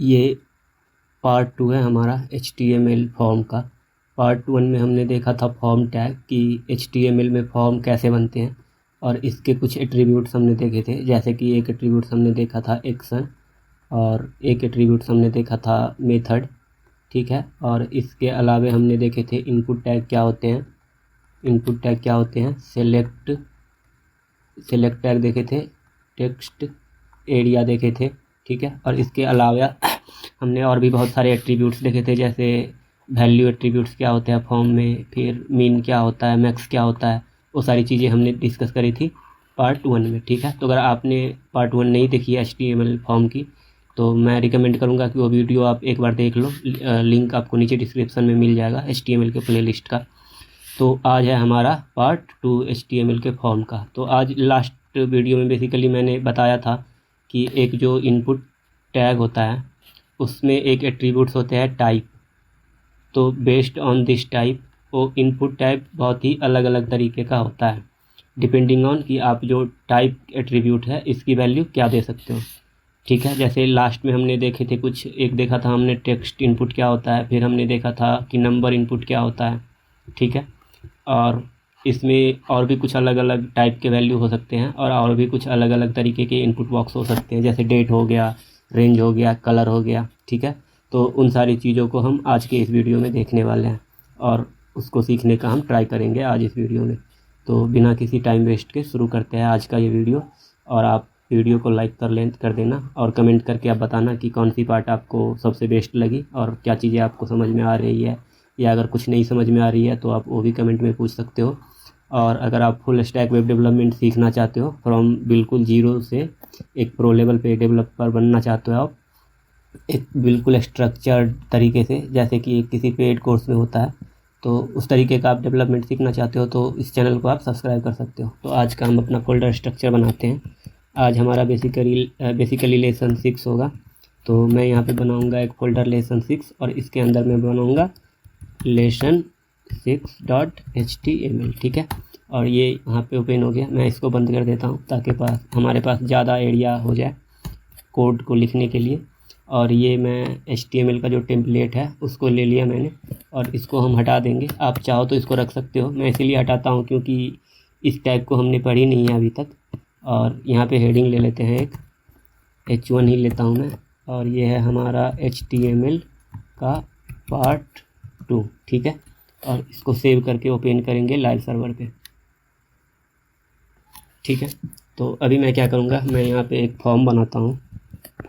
ये पार्ट 2 है हमारा HTML फॉर्म का। पार्ट 1 में हमने देखा था फॉर्म टैग कि HTML में फॉर्म कैसे बनते हैं और इसके कुछ एट्रीब्यूट्स हमने देखे थे। जैसे कि एक एट्रीब्यूट्स हमने देखा था एक्शन और एक एट्रीब्यूट्स हमने देखा था मेथड, ठीक है। और इसके अलावे हमने देखे थे इनपुट टैग क्या होते हैं, इनपुट टैग क्या होते हैं, सेलेक्ट टैग देखे थे, टेक्स्ट एरिया देखे थे, ठीक है। और इसके अलावा हमने और भी बहुत सारे एट्रीब्यूट्स देखे थे, जैसे वैल्यू एट्रीब्यूट्स क्या होते हैं फॉर्म में, फिर मीन क्या होता है, मैक्स क्या होता है, वो सारी चीज़ें हमने डिस्कस करी थी पार्ट 1 में, ठीक है। तो अगर आपने पार्ट 1 नहीं देखी है HTML फॉर्म की तो मैं रिकमेंड करूँगा कि वो वीडियो आप एक बार देख लो। लिंक आपको नीचे डिस्क्रिप्शन में मिल जाएगा HTML के प्लेलिस्ट का। तो आज है हमारा पार्ट 2 HTML के फॉर्म का। तो आज लास्ट वीडियो में बेसिकली मैंने बताया था कि एक जो इनपुट टैग होता है उसमें एक एट्रीब्यूट्स होते हैं टाइप। तो बेस्ड ऑन दिस टाइप वो इनपुट टाइप बहुत ही अलग अलग तरीके का होता है, डिपेंडिंग ऑन कि आप जो टाइप एट्रीब्यूट है इसकी वैल्यू क्या दे सकते हो, ठीक है। जैसे लास्ट में हमने देखे थे कुछ, एक देखा था हमने टेक्स्ट इनपुट क्या होता है, फिर हमने देखा था कि नंबर इनपुट क्या होता है, ठीक है। और इसमें और भी कुछ अलग अलग टाइप के वैल्यू हो सकते हैं और भी कुछ अलग अलग तरीके के इनपुट बॉक्स हो सकते हैं, जैसे डेट हो गया, रेंज हो गया, कलर हो गया, ठीक है। तो उन सारी चीज़ों को हम आज के इस वीडियो में देखने वाले हैं और उसको सीखने का हम ट्राई करेंगे आज इस वीडियो में। तो बिना किसी टाइम वेस्ट के शुरू करते हैं आज का ये वीडियो। और आप वीडियो को लाइक कर देना और कमेंट करके आप बताना कि कौन सी पार्ट आपको सबसे बेस्ट लगी और क्या चीज़ें आपको समझ में आ रही है, या अगर कुछ नहीं समझ में आ रही है तो आप वो भी कमेंट में पूछ सकते हो। और अगर आप फुल स्टैक वेब डेवलपमेंट सीखना चाहते हो फ्रॉम बिल्कुल जीरो से एक प्रो लेवल पे डेवलपर बनना चाहते हो आप, एक बिल्कुल स्ट्रक्चर्ड तरीके से, जैसे कि किसी पेड कोर्स में होता है, तो उस तरीके का आप डेवलपमेंट सीखना चाहते हो तो इस चैनल को आप सब्सक्राइब कर सकते हो। तो आज का हम अपना फोल्डर स्ट्रक्चर बनाते हैं। आज हमारा बेसिकली लेसन 6 होगा। तो मैं यहाँ पे बनाऊँगा एक फ़ोल्डर लेसन 6 और इसके अंदर मैं बनाऊँगा lesson6.html, ठीक है। और ये यहाँ पे ओपन हो गया। मैं इसको बंद कर देता हूँ ताकि हमारे पास ज़्यादा एरिया हो जाए कोड को लिखने के लिए। और ये मैं HTML का जो टेम्पलेट है उसको ले लिया मैंने और इसको हम हटा देंगे। आप चाहो तो इसको रख सकते हो, मैं इसीलिए हटाता हूँ क्योंकि इस टैग को हमने पढ़ी नहीं है अभी तक। और यहाँ पे हेडिंग ले लेते हैं, एक H1 ही लेता हूँ मैं। और ये है हमारा HTML का पार्ट 2, ठीक है। और इसको सेव करके ओपन करेंगे लाइव सर्वर पे, ठीक है। तो अभी मैं क्या करूँगा, मैं यहाँ पे एक फॉर्म बनाता हूँ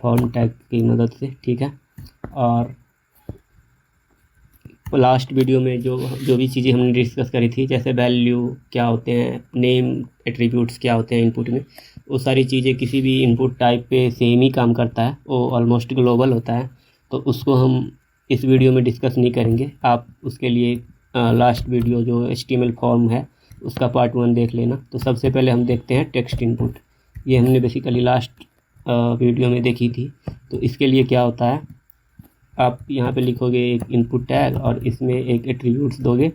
फॉर्म टैग की मदद से, ठीक है। और लास्ट वीडियो में जो भी चीज़ें हमने डिस्कस करी थी, जैसे वैल्यू क्या होते हैं, नेम एट्रीब्यूट्स क्या होते हैं इनपुट में, वो सारी चीज़ें किसी भी इनपुट टाइप पे सेम ही काम करता है, वो ऑलमोस्ट ग्लोबल होता है। तो उसको हम इस वीडियो में डिस्कस नहीं करेंगे। आप उसके लिए लास्ट वीडियो जो HTML फॉर्म है उसका पार्ट 1 देख लेना। तो सबसे पहले हम देखते हैं टेक्स्ट इनपुट। ये हमने बेसिकली लास्ट वीडियो में देखी थी। तो इसके लिए क्या होता है, आप यहाँ पे लिखोगे एक इनपुट टैग और इसमें एक एट्रीब्यूट्स दोगे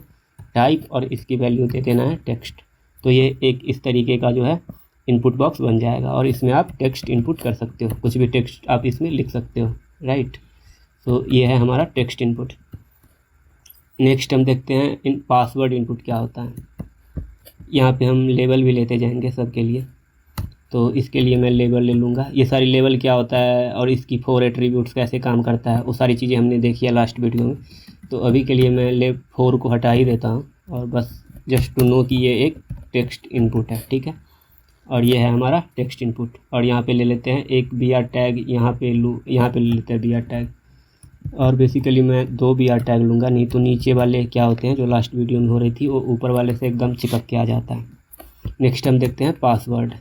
टाइप और इसकी वैल्यू दे देना है टेक्स्ट। तो ये एक इस तरीके का जो है इनपुट बॉक्स बन जाएगा और इसमें आप टेक्स्ट इनपुट कर सकते हो, कुछ भी टेक्स्ट आप इसमें लिख सकते हो, राइट। तो ये है हमारा टेक्स्ट इनपुट। नेक्स्ट हम देखते हैं इन पासवर्ड इनपुट क्या होता है। यहाँ पे हम लेबल भी लेते जाएंगे सबके लिए। तो इसके लिए मैं लेबल ले लूँगा। ये सारी लेबल क्या होता है और इसकी 4 एट्रीब्यूट्स कैसे काम करता है, वो सारी चीज़ें हमने देखी है लास्ट वीडियो में। तो अभी के लिए मैं 4 को हटा ही देता हूँ और बस जस्ट टू नो कि ये एक टेक्स्ट इनपुट है, ठीक है। और ये है हमारा टेक्स्ट इनपुट। और यहाँ पे ले लेते हैं एक BR टैग, यहाँ पे ले लेते हैं BR टैग। और बेसिकली मैं 2 BR टैग लूँगा, नहीं तो नीचे वाले क्या होते हैं जो लास्ट वीडियो में हो रही थी वो ऊपर वाले से एकदम चिपक के आ जाता है। नेक्स्ट हम देखते हैं पासवर्ड।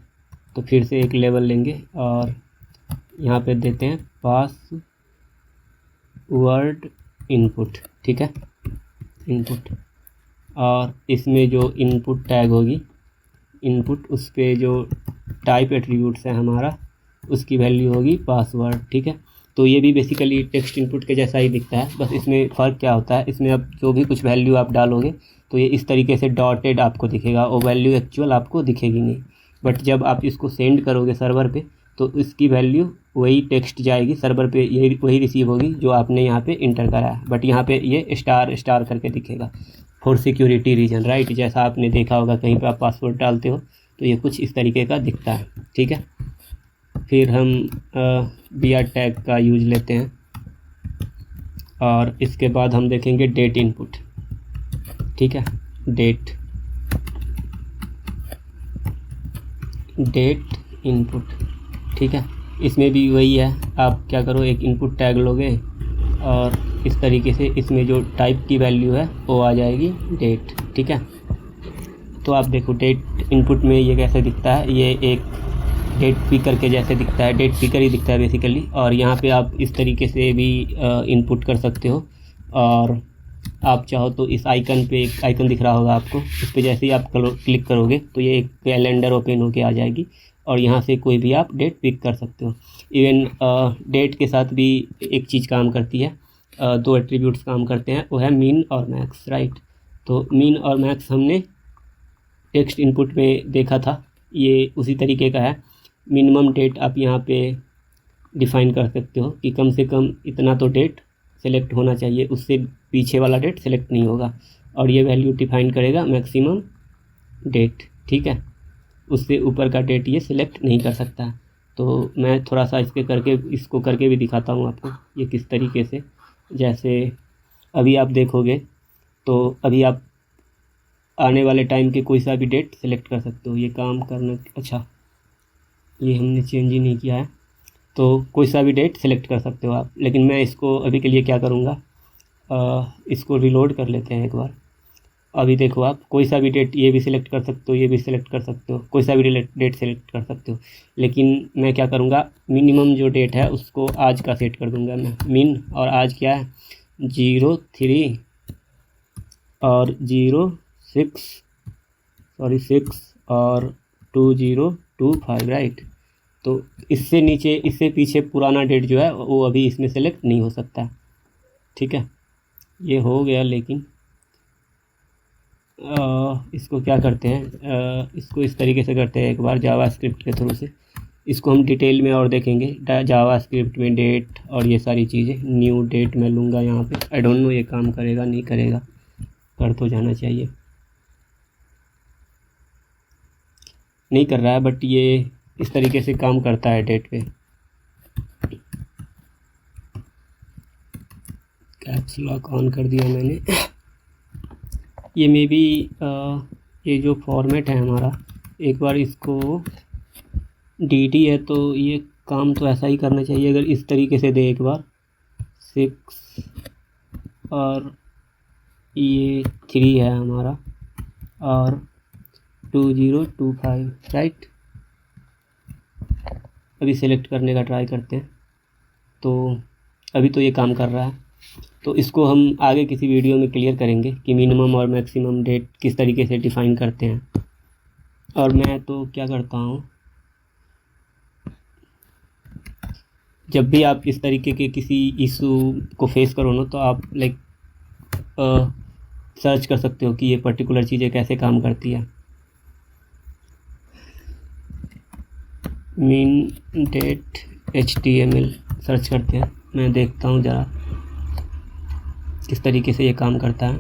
तो फिर से एक लेबल लेंगे और यहाँ पे देते हैं पासवर्ड इनपुट, ठीक है, इनपुट। और इसमें जो इनपुट टैग होगी इनपुट, उस पर जो टाइप एट्रीब्यूट्स है हमारा उसकी वैल्यू होगी पासवर्ड, ठीक है। तो ये भी बेसिकली टेक्स्ट इनपुट के जैसा ही दिखता है, बस इसमें फ़र्क क्या होता है, इसमें अब जो भी कुछ वैल्यू आप डालोगे तो ये इस तरीके से डॉटेड आपको दिखेगा, वो वैल्यू एक्चुअल आपको दिखेगी नहीं। बट जब आप इसको सेंड करोगे सर्वर पे तो इसकी वैल्यू वही टेक्स्ट जाएगी सर्वर पे, यही वही रिसीव होगी जो आपने यहाँ पे इंटर करा है, बट यहाँ पे ये स्टार स्टार करके दिखेगा फॉर सिक्योरिटी रीजन, राइट। जैसा आपने देखा होगा कहीं पे आप पासवर्ड डालते हो तो ये कुछ इस तरीके का दिखता है, ठीक है। फिर हम BR टैग का यूज लेते हैं और इसके बाद हम देखेंगे डेट इनपुट, ठीक है। डेट इनपुट, ठीक है। इसमें भी वही है, आप क्या करो, एक इनपुट टैग लोगे और इस तरीके से इसमें जो टाइप की वैल्यू है वो आ जाएगी डेट, ठीक है। तो आप देखो डेट इनपुट में ये कैसे दिखता है, ये एक डेट पिकर के जैसे दिखता है, डेट पिकर ही दिखता है बेसिकली। और यहाँ पे आप इस तरीके से भी इनपुट कर सकते हो, और आप चाहो तो इस आइकन पे एक आइकन दिख रहा होगा आपको, इस पर जैसे ही आप क्लिक करोगे तो ये एक कैलेंडर ओपन होके आ जाएगी और यहाँ से कोई भी आप डेट पिक कर सकते हो। इवन डेट के साथ भी एक चीज़ काम करती है, दो एट्रीब्यूट्स काम करते हैं, वो है मीन और मैक्स, राइट। तो मीन और मैक्स हमने टेक्स्ट इनपुट में देखा था, ये उसी तरीके का है। मिनिमम डेट आप यहाँ पे डिफ़ाइन कर सकते हो कि कम से कम इतना तो डेट सेलेक्ट होना चाहिए, उससे पीछे वाला डेट सेलेक्ट नहीं होगा। और ये वैल्यू डिफ़ाइन करेगा मैक्सिमम डेट, ठीक है, उससे ऊपर का डेट ये सिलेक्ट नहीं कर सकता। तो मैं थोड़ा सा इसको करके भी दिखाता हूँ आपको ये किस तरीके से। जैसे अभी आप देखोगे तो अभी आप आने वाले टाइम के कोई सा भी डेट सेलेक्ट कर सकते हो, ये काम करना, अच्छा ये हमने चेंज ही नहीं किया है, तो कोई सा भी डेट सेलेक्ट कर सकते हो आप। लेकिन मैं इसको अभी के लिए क्या करूँगा, इसको रिलोड कर लेते हैं एक बार। अभी देखो आप कोई सा भी डेट ये भी सिलेक्ट कर सकते हो, ये भी सिलेक्ट कर सकते हो, कोई सा भी डेट सेलेक्ट कर सकते हो। लेकिन मैं क्या करूँगा, मिनिमम जो डेट है उसको आज का सेट कर दूँगा मैं। मिन और आज क्या है 03 और 6 और 2025, राइट। तो इससे नीचे इससे पीछे पुराना डेट जो है वो अभी इसमें सेलेक्ट नहीं हो सकता, ठीक है। ये हो गया, लेकिन इसको क्या करते हैं, इसको इस तरीके से करते हैं एक बार जावास्क्रिप्ट के थ्रू से। इसको हम डिटेल में और देखेंगे जावास्क्रिप्ट में डेट और ये सारी चीज़ें। न्यू डेट मैं लूँगा यहाँ पे, आई डोंट नो ये काम करेगा नहीं करेगा, कर तो जाना चाहिए, नहीं कर रहा है, बट ये इस तरीके से काम करता है डेट पे। कैप्स लॉक ऑन कर दिया मैंने। ये मे बी ये जो फॉर्मेट है हमारा, एक बार इसको DT है तो ये काम तो ऐसा ही करना चाहिए। अगर इस तरीके से दे एक बार 6 और ये 3 है हमारा और 2025, राइट। अभी सेलेक्ट करने का ट्राई करते हैं, तो अभी तो ये काम कर रहा है। तो इसको हम आगे किसी वीडियो में क्लियर करेंगे कि मिनिमम और मैक्सिमम डेट किस तरीके से डिफ़ाइन करते हैं। और मैं तो क्या करता हूँ, जब भी आप इस तरीके के किसी इशू को फेस करो ना, तो आप सर्च कर सकते हो कि ये पर्टिकुलर चीज़ें कैसे काम करती है। मीन डेट HTML सर्च करते हैं, मैं देखता हूँ ज़रा किस तरीके से ये काम करता है।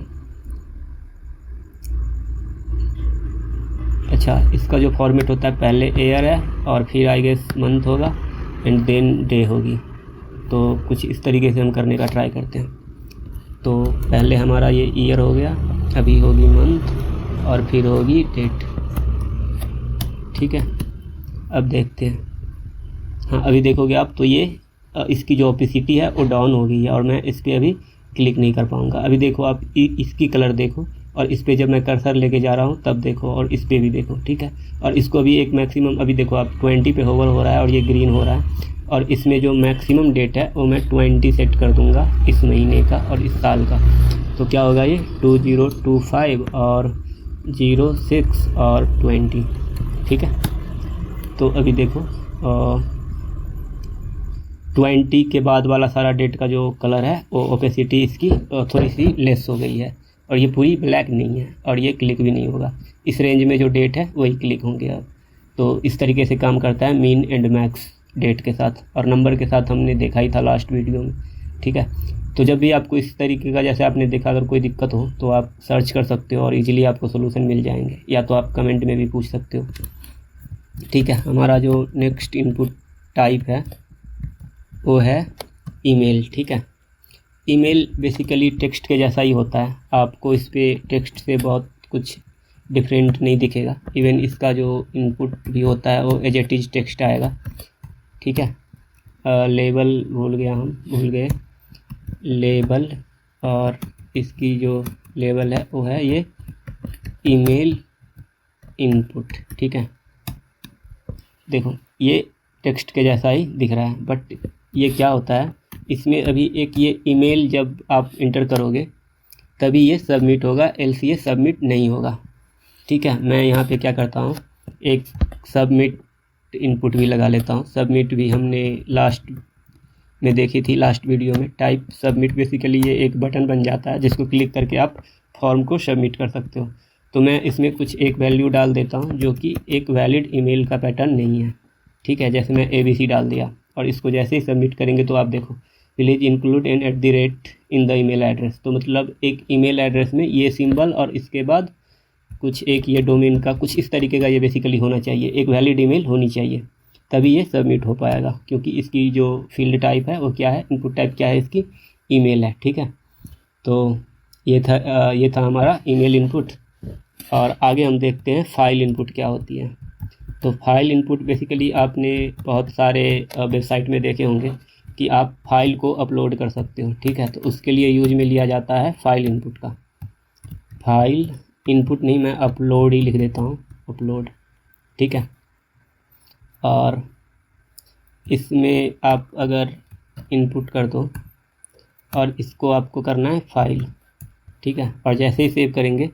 अच्छा, इसका जो फॉर्मेट होता है पहले ईयर है और फिर आई गेस मंथ होगा एंड देन डे होगी। तो कुछ इस तरीके से हम करने का ट्राई करते हैं। तो पहले हमारा ये ईयर हो गया, अभी होगी मंथ और फिर होगी डेट, ठीक है। अब देखते हैं, हाँ अभी देखोगे आप तो ये इसकी जो ओपेसिटी है वो डाउन हो गई है और मैं इस पर अभी क्लिक नहीं कर पाऊँगा। अभी देखो आप इसकी कलर देखो, और इस पर जब मैं कर्सर लेके जा रहा हूँ तब देखो, और इस पर भी देखो, ठीक है। और इसको अभी एक मैक्सिमम, अभी देखो आप 20 पे होवर हो रहा है और ये ग्रीन हो रहा है। और इसमें जो मैक्सिमम डेट है वो मैं 20 सेट कर दूँगा इस महीने का और इस साल का। तो क्या होगा ये 2025 और 06 और 20, ठीक है। तो अभी देखो 20 के बाद वाला सारा डेट का जो कलर है वो ओपेसिटी इसकी थोड़ी सी लेस हो गई है और ये पूरी ब्लैक नहीं है और ये क्लिक भी नहीं होगा। इस रेंज में जो डेट है वही क्लिक होंगे अब। तो इस तरीके से काम करता है मीन एंड मैक्स। डेट के साथ, और नंबर के साथ हमने देखा ही था लास्ट वीडियो में। ठीक है, तो जब भी आपको इस तरीके का, जैसे आपने देखा, अगर कोई दिक्कत हो तो आप सर्च कर सकते हो और इजीली आपको सोल्यूशन मिल जाएंगे, या तो आप कमेंट में भी पूछ सकते हो। ठीक है, हमारा जो नेक्स्ट इनपुट टाइप है वो है ईमेल। ठीक है, ईमेल बेसिकली टेक्स्ट के जैसा ही होता है, आपको इस पर टेक्स्ट से बहुत कुछ डिफरेंट नहीं दिखेगा। इवन इसका जो इनपुट भी होता है वो एज इट इज टेक्स्ट आएगा। ठीक है, लेबल भूल गए लेबल, और इसकी जो लेबल है वो है ये ईमेल इनपुट। ठीक है, देखो ये टेक्स्ट के जैसा ही दिख रहा है, बट ये क्या होता है, इसमें अभी एक ये ईमेल जब आप इंटर करोगे तभी ये सबमिट होगा, एल्स ये सबमिट नहीं होगा। ठीक है, मैं यहाँ पे क्या करता हूँ, एक सबमिट इनपुट भी लगा लेता हूँ। सबमिट भी हमने लास्ट में देखी थी, लास्ट वीडियो में। टाइप सबमिट बेसिकली ये एक बटन बन जाता है जिसको क्लिक करके आप फॉर्म को सबमिट कर सकते हो। तो मैं इसमें कुछ एक वैल्यू डाल देता हूँ जो कि एक वैलिड ईमेल का पैटर्न नहीं है। ठीक है, जैसे मैं ABC डाल दिया, और इसको जैसे ही सबमिट करेंगे तो आप देखो please include an @ in the email address. तो मतलब एक ईमेल एड्रेस में ये सिंबल और इसके बाद कुछ एक ये डोमेन का कुछ इस तरीके का ये बेसिकली होना चाहिए, एक वैलिड ईमेल होनी चाहिए, तभी ये सबमिट हो पाएगा। क्योंकि इसकी जो फील्ड टाइप है वो क्या है, इनपुट टाइप क्या है इसकी, ईमेल है। ठीक है, तो ये था हमारा ईमेल इनपुट। और आगे हम देखते हैं फाइल इनपुट क्या होती है। तो फाइल इनपुट बेसिकली आपने बहुत सारे वेबसाइट में देखे होंगे कि आप फाइल को अपलोड कर सकते हो। ठीक है, तो उसके लिए यूज में लिया जाता है फाइल इनपुट का। फाइल इनपुट नहीं, मैं अपलोड ही लिख देता हूँ, अपलोड। ठीक है, और इसमें आप अगर इनपुट कर दो और इसको आपको करना है फाइल। ठीक है, और जैसे ही सेव करेंगे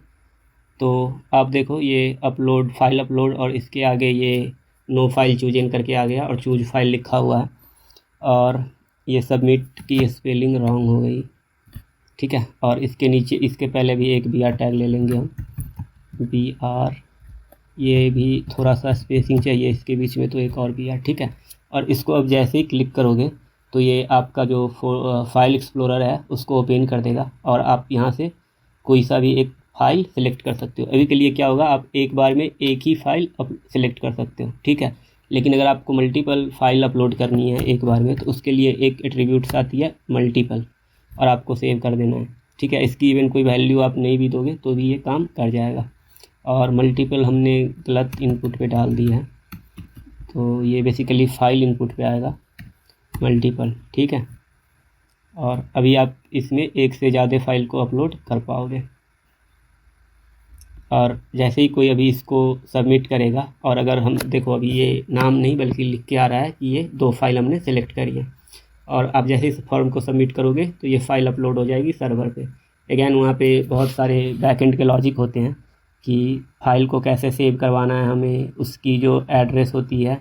तो आप देखो ये अपलोड, फाइल अपलोड, और इसके आगे ये नो फाइल चूज इन करके आ गया और चूज फाइल लिखा हुआ है, और ये सबमिट की स्पेलिंग रॉन्ग हो गई। ठीक है, और इसके नीचे, इसके पहले भी एक BR टैग ले लेंगे हम, BR, ये भी थोड़ा सा स्पेसिंग चाहिए इसके बीच में, तो एक और BR। ठीक है, और इसको अब जैसे ही क्लिक करोगे तो ये आपका जो फाइल एक्सप्लोरर है उसको ओपन कर देगा, और आप यहाँ से कोई सा भी एक फ़ाइल सेलेक्ट कर सकते हो। अभी के लिए क्या होगा, आप एक बार में एक ही फ़ाइल सेलेक्ट कर सकते हो। ठीक है, लेकिन अगर आपको मल्टीपल फ़ाइल अपलोड करनी है एक बार में, तो उसके लिए एक एट्रीब्यूट्स आती है मल्टीपल, और आपको सेव कर देना है। ठीक है, इसकी इवन कोई वैल्यू आप नहीं भी दोगे तो भी ये काम कर जाएगा। और मल्टीपल हमने गलत इनपुट पे डाल दी है, तो ये बेसिकली फ़ाइल इनपुट पे आएगा मल्टीपल। ठीक है, और अभी आप इसमें एक से ज़्यादा फ़ाइल को अपलोड कर पाओगे। और जैसे ही कोई अभी इसको सबमिट करेगा, और अगर हम देखो अभी ये नाम नहीं बल्कि लिख के आ रहा है कि ये 2 फाइल हमने सेलेक्ट करी है, और आप जैसे इस फॉर्म को सबमिट करोगे तो ये फ़ाइल अपलोड हो जाएगी सर्वर पे। अगैन वहाँ पे बहुत सारे बैकएंड के लॉजिक होते हैं कि फ़ाइल को कैसे सेव करवाना है हमें, उसकी जो एड्रेस होती है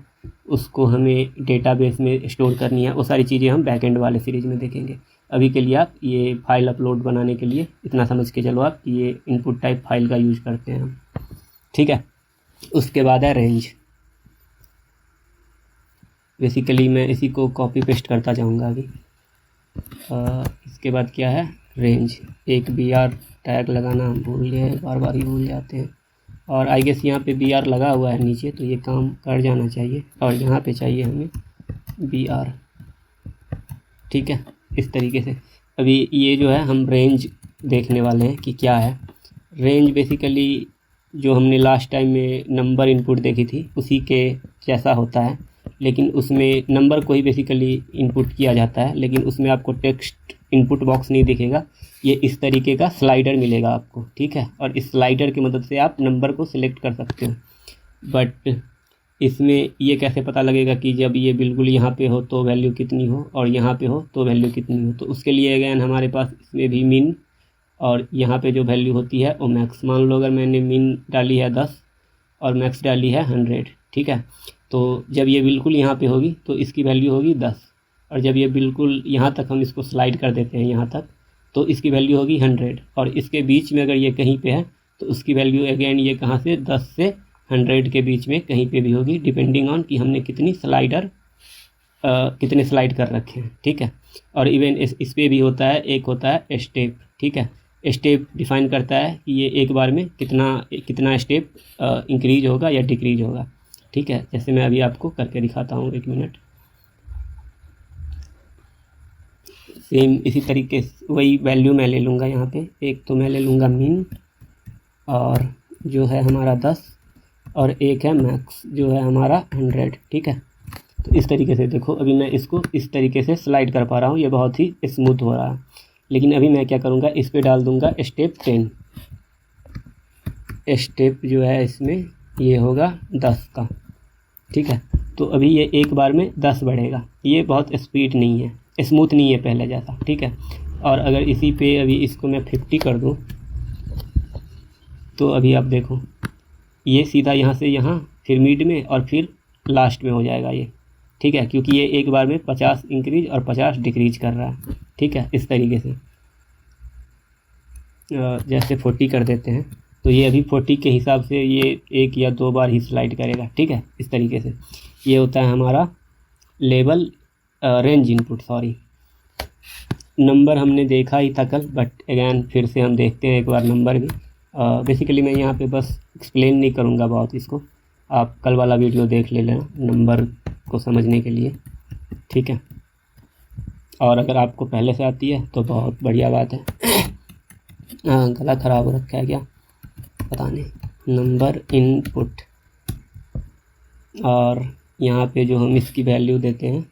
उसको हमें डेटाबेस में स्टोर करनी है, वो सारी चीज़ें हम बैकएंड वाले सीरीज़ में देखेंगे। अभी के लिए आप ये फ़ाइल अपलोड बनाने के लिए इतना समझ के चलो आप, ये इनपुट टाइप फाइल का यूज करते हैं हम। ठीक है, उसके बाद है रेंज। बेसिकली मैं इसी को कॉपी पेस्ट करता जाऊंगा अभी। इसके बाद क्या है, रेंज। एक BR टैग लगाना हम भूल गए, बार बार ही भूल जाते हैं, और आई गेस यहाँ पे BR लगा हुआ है नीचे, तो ये काम कर जाना चाहिए, और यहाँ पे चाहिए हमें BR। ठीक है, इस तरीके से अभी ये जो है हम रेंज देखने वाले हैं कि क्या है। रेंज बेसिकली जो हमने लास्ट टाइम में नंबर इनपुट देखी थी उसी के जैसा होता है, लेकिन उसमें नंबर को ही बेसिकली इनपुट किया जाता है, लेकिन उसमें आपको टेक्स्ट इनपुट बॉक्स नहीं दिखेगा, ये इस तरीके का स्लाइडर मिलेगा आपको। ठीक है, और इस स्लाइडर की मदद से आप नंबर को सिलेक्ट कर सकते हो। बट इसमें ये कैसे पता लगेगा कि जब ये बिल्कुल यहाँ पे हो तो वैल्यू कितनी हो, और यहाँ पे हो तो वैल्यू कितनी हो। तो उसके लिए अगेन हमारे पास इसमें भी मिन, और यहाँ पे जो वैल्यू होती है वो मैक्स। मान लो अगर मैंने मिन डाली है 10 और मैक्स डाली है 100। ठीक है, तो जब ये बिल्कुल यहाँ पे होगी तो इसकी वैल्यू होगी 10, और जब ये बिल्कुल यहाँ तक हम इसको स्लाइड कर देते हैं यहाँ तक, तो इसकी वैल्यू होगी 100, और इसके बीच में अगर ये कहीं पे है तो उसकी वैल्यू अगेन ये कहाँ से 10 से 100 के बीच में कहीं पे भी होगी, डिपेंडिंग ऑन कि हमने कितनी स्लाइडर कितने स्लाइड कर रखे हैं, ठीक है। और इवन इस पे भी होता है, एक होता है स्टेप, ठीक है। स्टेप डिफाइन करता है कि ये एक बार में कितना स्टेप इंक्रीज होगा या डिक्रीज होगा, ठीक है। जैसे मैं अभी आपको करके दिखाता हूँ, 1 मिनट। सेम इसी तरीके से वही वैल्यू मैं ले लूँगा यहाँ पे। एक तो मैं ले लूँगा मीन, और जो है हमारा 10, और एक है मैक्स जो है हमारा 100, ठीक है। तो इस तरीके से देखो, अभी मैं इसको इस तरीके से स्लाइड कर पा रहा हूँ, ये बहुत ही स्मूथ हो रहा है। लेकिन अभी मैं क्या करूँगा, इस पर डाल दूँगा स्टेप 10। स्टेप जो है इसमें ये होगा 10 का, ठीक है। तो अभी ये एक बार में 10 बढ़ेगा, ये बहुत स्पीड नहीं है, स्मूथ नहीं है पहले जैसा, ठीक है। और अगर इसी पे अभी इसको मैं 50 कर दूँ, तो अभी आप देखो ये सीधा यहाँ से यहाँ, फिर मिड में और फिर लास्ट में हो जाएगा ये, ठीक है। क्योंकि ये एक बार में 50 इंक्रीज और 50 डिक्रीज कर रहा है, ठीक है। इस तरीके से जैसे 40 कर देते हैं, तो ये अभी 40 के हिसाब से ये 1 या 2 बार ही स्लाइड करेगा, ठीक है। इस तरीके से ये होता है हमारा level range input. Sorry, number हमने देखा ही था कल, बट अगैन फिर से हम देखते हैं एक बार नंबर भी। बेसिकली मैं यहाँ पे बस एक्सप्लेन नहीं करूँगा बहुत इसको, आप कल वाला वीडियो देख ले लेना नंबर को समझने के लिए, ठीक है। और अगर आपको पहले से आती है तो बहुत बढ़िया बात है। गला ख़राब हो रखा है क्या पता नहीं। नंबर इनपुट, और यहाँ पे जो हम इसकी वैल्यू देते हैं,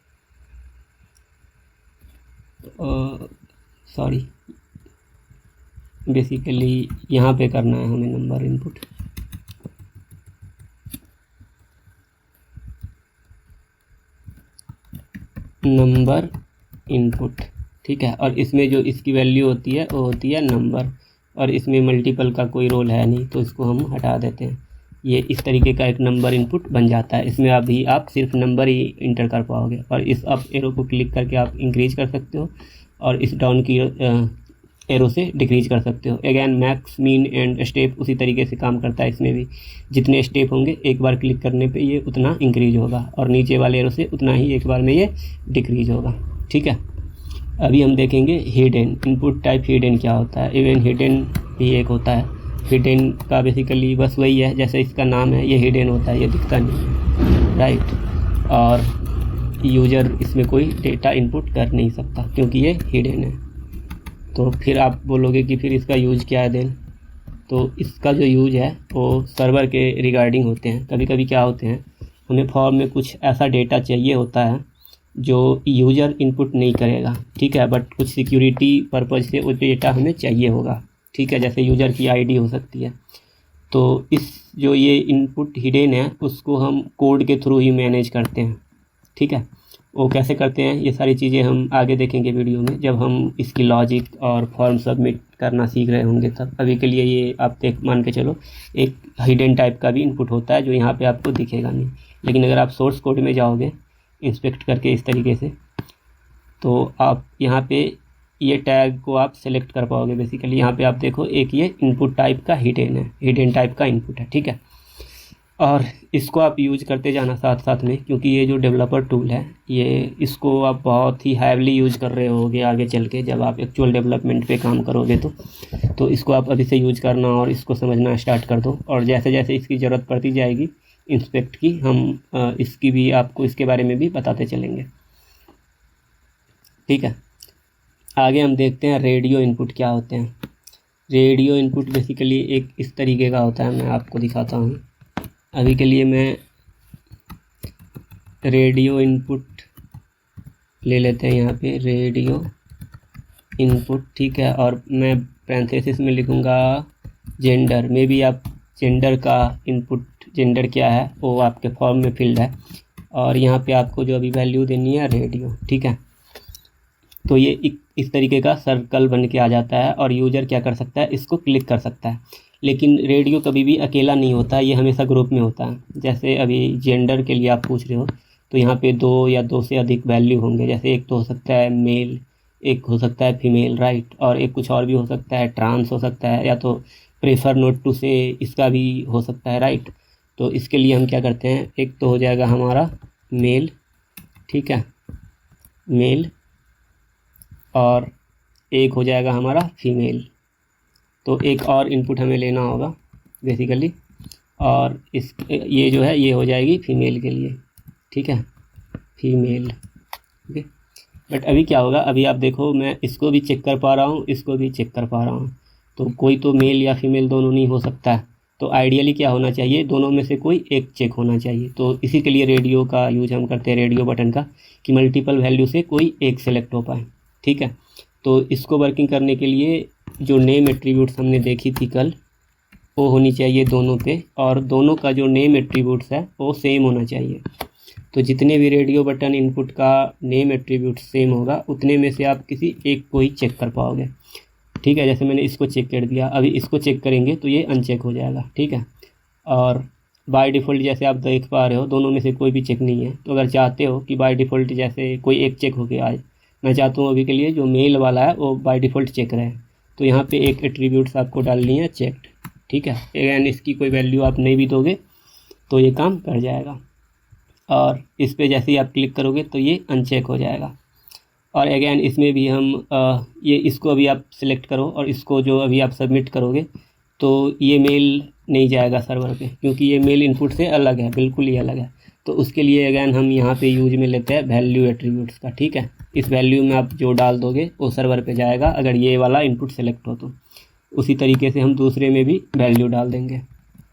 सॉरी बेसिकली यहाँ पे करना है हमें नंबर इनपुट। नंबर इनपुट, ठीक है। और इसमें जो इसकी वैल्यू होती है वो होती है नंबर, और इसमें मल्टीपल का कोई रोल है नहीं, तो इसको हम हटा देते हैं। ये इस तरीके का एक नंबर इनपुट बन जाता है। इसमें अभी आप सिर्फ नंबर ही इंटर कर पाओगे, और इस अप एरो को क्लिक करके आप इंक्रीज कर सकते हो, और इस डाउन की एरो से डिक्रीज कर सकते हो। Again max, mean and step उसी तरीके से काम करता है। इसमें भी जितने स्टेप होंगे एक बार क्लिक करने पे ये उतना इंक्रीज होगा, और नीचे वाले एरो से उतना ही एक बार में ये डिक्रीज होगा, ठीक है। अभी हम देखेंगे हिडन इनपुट टाइप। हिडन क्या होता है, इवन हिडन भी एक होता है। हिडन का बेसिकली बस वही है, जैसे इसका नाम है, ये हिडन होता है, ये दिखता नहीं है, राइट। और यूज़र इसमें कोई डेटा इनपुट कर नहीं सकता क्योंकि ये हिडन है। तो फिर आप बोलोगे कि फिर इसका यूज क्या है देन, तो इसका जो यूज है वो सर्वर के रिगार्डिंग होते हैं। कभी कभी क्या होते हैं, हमें फॉर्म में कुछ ऐसा डेटा चाहिए होता है जो यूज़र इनपुट नहीं करेगा, ठीक है, बट कुछ सिक्योरिटी पर्पज़ से वो डेटा हमें चाहिए होगा, ठीक है। जैसे यूज़र की आईडी हो सकती है, तो इस जो ये इनपुट हिडन है उसको हम कोड के थ्रू ही मैनेज करते हैं, ठीक है। वो कैसे करते हैं ये सारी चीज़ें हम आगे देखेंगे वीडियो में, जब हम इसकी लॉजिक और फॉर्म सबमिट करना सीख रहे होंगे तब। अभी के लिए ये आप मान के चलो एक हिडन टाइप का भी इनपुट होता है जो यहाँ पे आपको दिखेगा नहीं, लेकिन अगर आप सोर्स कोड में जाओगे इंस्पेक्ट करके इस तरीके से, तो आप यहाँ पे ये टैग को आप सेलेक्ट कर पाओगे। बेसिकली यहाँ पे आप देखो एक ये इनपुट टाइप का हिडन है, हिडन टाइप का इनपुट है, ठीक है। और इसको आप यूज करते जाना साथ साथ में, क्योंकि ये जो डेवलपर टूल है ये इसको आप बहुत ही हैवली यूज कर रहे होगे आगे चल के, जब आप एक्चुअल डेवलपमेंट पे काम करोगे तो इसको आप अभी से यूज करना और इसको समझना स्टार्ट कर दो। और जैसे जैसे इसकी ज़रूरत पड़ती जाएगी इंस्पेक्ट की, हम इसकी भी आपको इसके बारे में भी बताते चलेंगे, ठीक है। आगे हम देखते हैं रेडियो इनपुट क्या होते हैं। रेडियो इनपुट बेसिकली एक इस तरीके का होता है, मैं आपको दिखाता हूँ। अभी के लिए मैं रेडियो इनपुट ले लेते हैं, यहाँ पे रेडियो इनपुट, ठीक है। और मैं पैरेंथेसिस में लिखूँगा जेंडर, में भी आप जेंडर का इनपुट, जेंडर क्या है वो आपके फॉर्म में फील्ड है, और यहाँ पे आपको जो अभी वैल्यू देनी है रेडियो, ठीक है। तो ये इस तरीके का सर्कल बन के आ जाता है, और यूज़र क्या कर सकता है, इसको क्लिक कर सकता है। लेकिन रेडियो कभी भी अकेला नहीं होता, ये हमेशा ग्रुप में होता है। जैसे अभी जेंडर के लिए आप पूछ रहे हो, तो यहाँ पे 2 या 2 से अधिक वैल्यू होंगे। जैसे एक तो हो सकता है मेल, एक हो सकता है फीमेल, राइट, और एक कुछ और भी हो सकता है, ट्रांस हो सकता है, या तो प्रेफर नोट टू से इसका भी हो सकता है, राइट। तो इसके लिए हम क्या करते हैं, एक तो हो जाएगा हमारा मेल, ठीक है, मेल और एक हो जाएगा हमारा फीमेल। तो एक और इनपुट हमें लेना होगा बेसिकली, और ये जो है ये हो जाएगी फीमेल के लिए, ठीक है, फीमेल। ओके, बट अभी क्या होगा, अभी आप देखो मैं इसको भी चेक कर पा रहा हूँ, इसको भी चेक कर पा रहा हूँ, तो कोई तो मेल या फीमेल दोनों नहीं हो सकता है। तो आइडियली क्या होना चाहिए, दोनों में से कोई एक चेक होना चाहिए। तो इसी के लिए रेडियो का यूज हम करते हैं, रेडियो बटन का, कि मल्टीपल वैल्यू से कोई एक सेलेक्ट हो पाए, ठीक है। तो इसको वर्किंग करने के लिए जो नेम एट्रीब्यूट्स हमने देखी थी कल, वो होनी चाहिए दोनों पे, और दोनों का जो नेम एट्रीब्यूट्स है वो सेम होना चाहिए। तो जितने भी रेडियो बटन इनपुट का नेम एट्रीब्यूट सेम होगा, उतने में से आप किसी एक को ही चेक कर पाओगे, ठीक है। जैसे मैंने इसको चेक कर दिया, अभी इसको चेक करेंगे तो ये अनचेक हो जाएगा, ठीक है। और बाय डिफ़ॉल्ट जैसे आप देख पा रहे हो, दोनों में से कोई भी चेक नहीं है। तो अगर चाहते हो कि बाय डिफ़ॉल्ट जैसे कोई एक चेक होके आए, मैं चाहता हूँ अभी के लिए जो मेल वाला है वो बाय डिफ़ॉल्ट चेक रहे, तो यहाँ पे एक एट्रीब्यूट्स आपको डालनी है चेक्ड, ठीक है। अगेन इसकी कोई वैल्यू आप नहीं भी दोगे तो ये काम कर जाएगा, और इस पे जैसे ही आप क्लिक करोगे तो ये अनचेक हो जाएगा। और अगेन इसमें भी हम ये इसको अभी आप सिलेक्ट करो, और इसको जो अभी आप सबमिट करोगे तो ये मेल नहीं जाएगा सर्वर पे, क्योंकि ये मेल इनपुट से अलग है, बिल्कुल ही अलग है। तो उसके लिए अगेन हम यहाँ पे यूज में लेते हैं वैल्यू एट्रीब्यूट्स का, ठीक है। इस वैल्यू में आप जो डाल दोगे वो सर्वर पे जाएगा, अगर ये वाला इनपुट सेलेक्ट हो तो। उसी तरीके से हम दूसरे में भी वैल्यू डाल देंगे,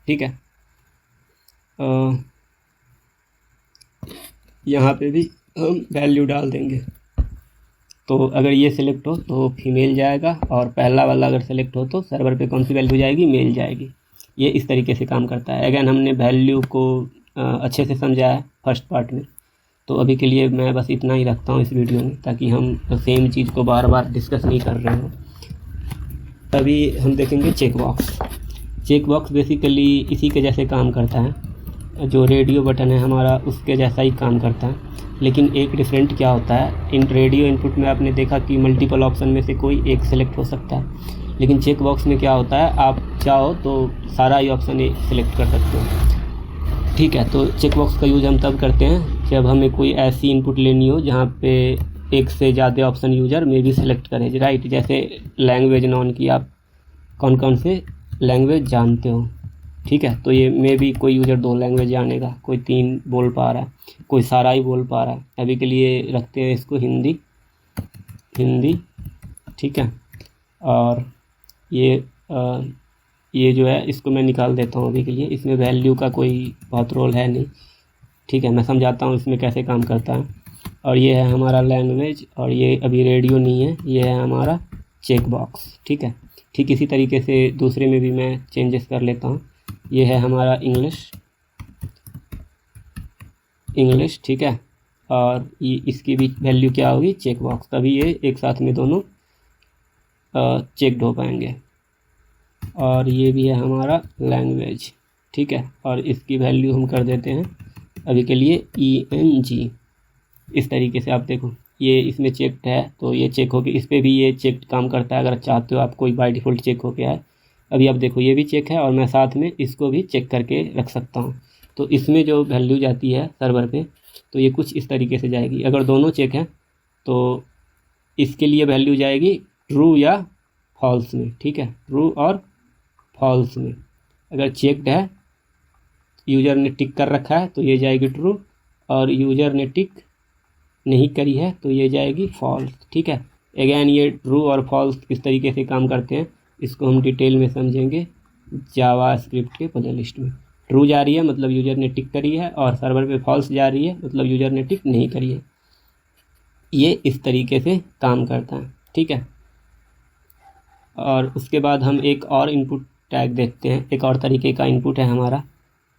ठीक है। यहाँ पे भी हम वैल्यू डाल देंगे। तो अगर ये सिलेक्ट हो तो फीमेल जाएगा, और पहला वाला अगर सेलेक्ट हो तो सर्वर पे कौन सी वैल्यू जाएगी, मेल जाएगी। ये इस तरीके से काम करता है। अगेन हमने वैल्यू को अच्छे से समझा है फर्स्ट पार्ट में, तो अभी के लिए मैं बस इतना ही रखता हूँ इस वीडियो में, ताकि हम सेम चीज़ को बार बार डिस्कस नहीं कर रहे हो। अभी हम देखेंगे check box. Check box basically इसी के जैसे काम करता है, जो रेडियो बटन है हमारा उसके जैसा ही काम करता है, लेकिन एक डिफरेंट क्या होता है, इन रेडियो इनपुट में आपने देखा कि मल्टीपल ऑप्शन में से कोई एक सेलेक्ट हो सकता है, लेकिन चेक बॉक्स में क्या होता है, आप चाहो तो सारा ही ऑप्शन सेलेक्ट कर सकते हो, ठीक है। तो चेक बॉक्स का यूज़ हम तब करते हैं जब हमें कोई ऐसी इनपुट लेनी हो जहाँ पे एक से ज़्यादा ऑप्शन यूज़र में भी सिलेक्ट करें, राइट। जैसे लैंग्वेज नॉन की आप कौन कौन से लैंग्वेज जानते हो, ठीक है। तो ये में भी कोई यूज़र 2 लैंग्वेज जानेगा, कोई 3 बोल पा रहा है, कोई सारा ही बोल पा रहा है। अभी के लिए रखते हैं इसको हिंदी, ठीक है। और ये जो है इसको मैं निकाल देता हूँ अभी के लिए, इसमें वैल्यू का कोई बहुत रोल है नहीं, ठीक है। मैं समझाता हूँ इसमें कैसे काम करता है। और ये है हमारा लैंग्वेज, और ये अभी रेडियो नहीं है, ये है हमारा चेक बॉक्स, ठीक है। ठीक इसी तरीके से दूसरे में भी मैं चेंजेस कर लेता हूँ। ये है हमारा इंग्लिश, ठीक है। और ये इसकी भी वैल्यू क्या होगी, चेक बॉक्स, तभी ये एक साथ में दोनों चेकड हो पाएंगे। और ये भी है हमारा लैंग्वेज, ठीक है। और इसकी वैल्यू हम कर देते हैं अभी के लिए ENG। इस तरीके से आप देखो ये इसमें चेक्ड है तो ये चेक होके इस पर भी ये चेक काम करता है। अगर चाहते हो आप कोई बाय डिफ़ॉल्ट चेक होके आए, अभी आप देखो ये भी चेक है, और मैं साथ में इसको भी चेक करके रख सकता हूँ। तो इसमें जो वैल्यू जाती है सर्वर पे, तो ये कुछ इस तरीके से जाएगी। अगर दोनों चेक हैं तो इसके लिए वैल्यू जाएगी ट्रू या फॉल्स में, ठीक है, ट्रू और फॉल्स में। अगर चेक्ड है, यूज़र ने टिक कर रखा है तो ये जाएगी ट्रू, और यूज़र ने टिक नहीं करी है तो ये जाएगी फॉल्स, ठीक है। अगेन ये ट्रू और फॉल्स किस तरीके से काम करते हैं इसको हम डिटेल में समझेंगे जावा स्क्रिप्ट के प्ले लिस्ट में। ट्रू जा रही है मतलब यूज़र ने टिक करी है, और सर्वर पे फॉल्स जा रही है मतलब यूज़र ने टिक नहीं करी है। ये इस तरीके से काम करता है, ठीक है। और उसके बाद हम एक और इनपुट टैग देखते हैं। एक और तरीके का इनपुट है हमारा,